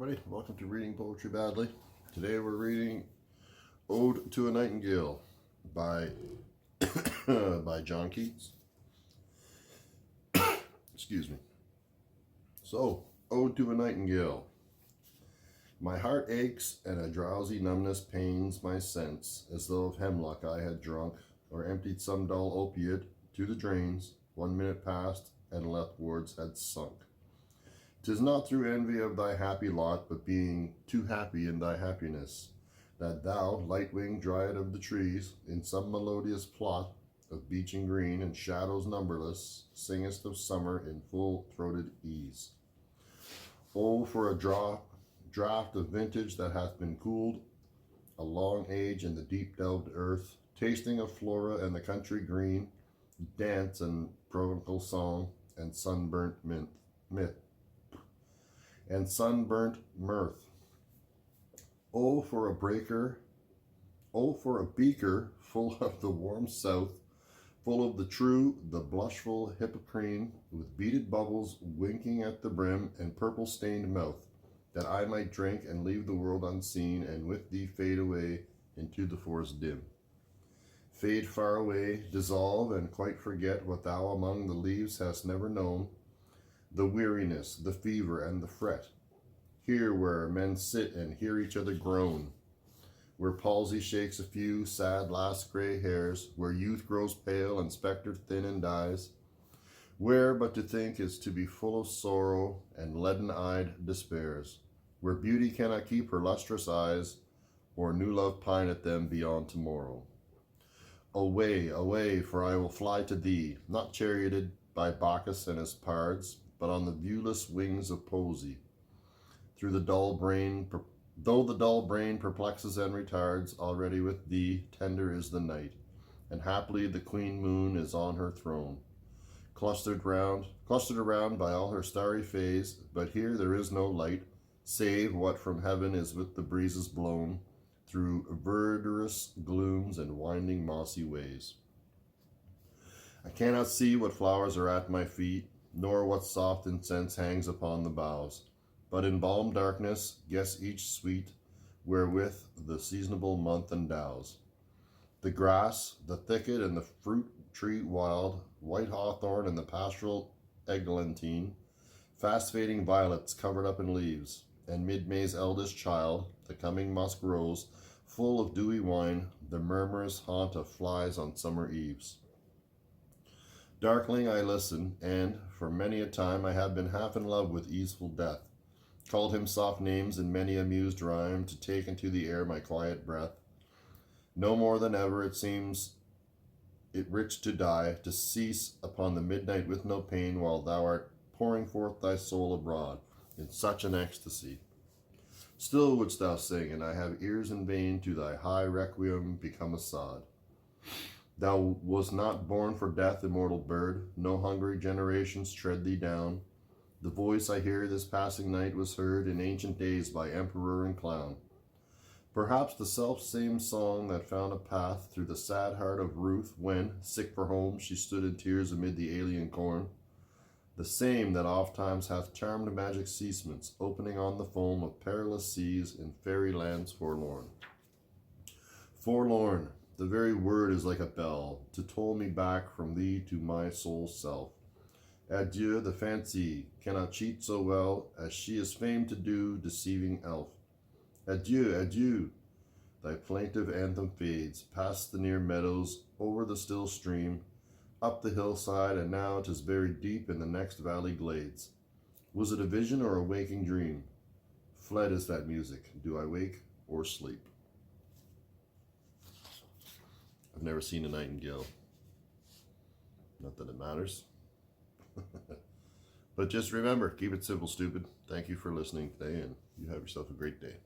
everybody. Welcome to Reading Poetry Badly. Today we're reading Ode to a Nightingale by by John Keats. Excuse me. So, Ode to a Nightingale. My heart aches and a drowsy numbness pains my sense, as though of hemlock I had drunk, or emptied some dull opiate to the drains. 1 minute passed, and leftwards had sunk. 'Tis not through envy of thy happy lot, but being too happy in thy happiness, that thou, light-winged dryad of the trees, in some melodious plot of beeching green and shadows numberless, singest of summer in full-throated ease. Oh, for a draught of vintage that hath been cooled a long age in the deep-delved earth, tasting of flora and the country green, dance and provincial song, and sunburnt mirth. Oh, for a beaker full of the warm south, full of the true, the blushful hippocrene, with beaded bubbles winking at the brim and purple-stained mouth, that I might drink and leave the world unseen, and with thee fade away into the forest dim. Fade far away, dissolve, and quite forget what thou among the leaves hast never known, the weariness, the fever, and the fret. Here where men sit and hear each other groan, where palsy shakes a few sad last gray hairs, where youth grows pale and spectre thin and dies, where but to think is to be full of sorrow and leaden-eyed despairs, where beauty cannot keep her lustrous eyes, or new love pine at them beyond tomorrow. Away, away, for I will fly to thee, not charioted by Bacchus and his pards, but on the viewless wings of poesy. Though the dull brain perplexes and retards, already with thee tender is the night, and happily the queen moon is on her throne, clustered around by all her starry fays, but here there is no light, save what from heaven is with the breezes blown, through verdurous glooms and winding mossy ways. I cannot see what flowers are at my feet, nor what soft incense hangs upon the boughs, but in balm darkness guess each sweet wherewith the seasonable month endows. The grass, the thicket, and the fruit tree wild, white hawthorn and the pastoral eglantine, fast fading violets covered up in leaves, and mid-May's eldest child, the coming musk rose, full of dewy wine, the murmurous haunt of flies on summer eves. Darkling I listen, and for many a time I have been half in love with easeful death, called him soft names in many amused rhyme, to take into the air my quiet breath. No more than ever it seems it rich to die, to cease upon the midnight with no pain, while thou art pouring forth thy soul abroad in such an ecstasy. Still wouldst thou sing, and I have ears in vain to thy high requiem become a sod. Thou wast not born for death, immortal bird, no hungry generations tread thee down. The voice I hear this passing night was heard in ancient days by emperor and clown. Perhaps the self-same song that found a path through the sad heart of Ruth when, sick for home, she stood in tears amid the alien corn. The same that oft-times hath charmed magic ceasements, opening on the foam of perilous seas in fairy lands forlorn. Forlorn, the very word is like a bell, to toll me back from thee to my soul's self. Adieu, the fancy cannot cheat so well as she is famed to do, deceiving elf. Adieu, adieu, thy plaintive anthem fades, past the near meadows, over the still stream, up the hillside, and now 'tis buried deep in the next valley glades. Was it a vision or a waking dream? Fled is that music. Do I wake or sleep? I've never seen a nightingale. Not that it matters. But just remember, keep it simple, stupid. Thank you for listening today, and you have yourself a great day.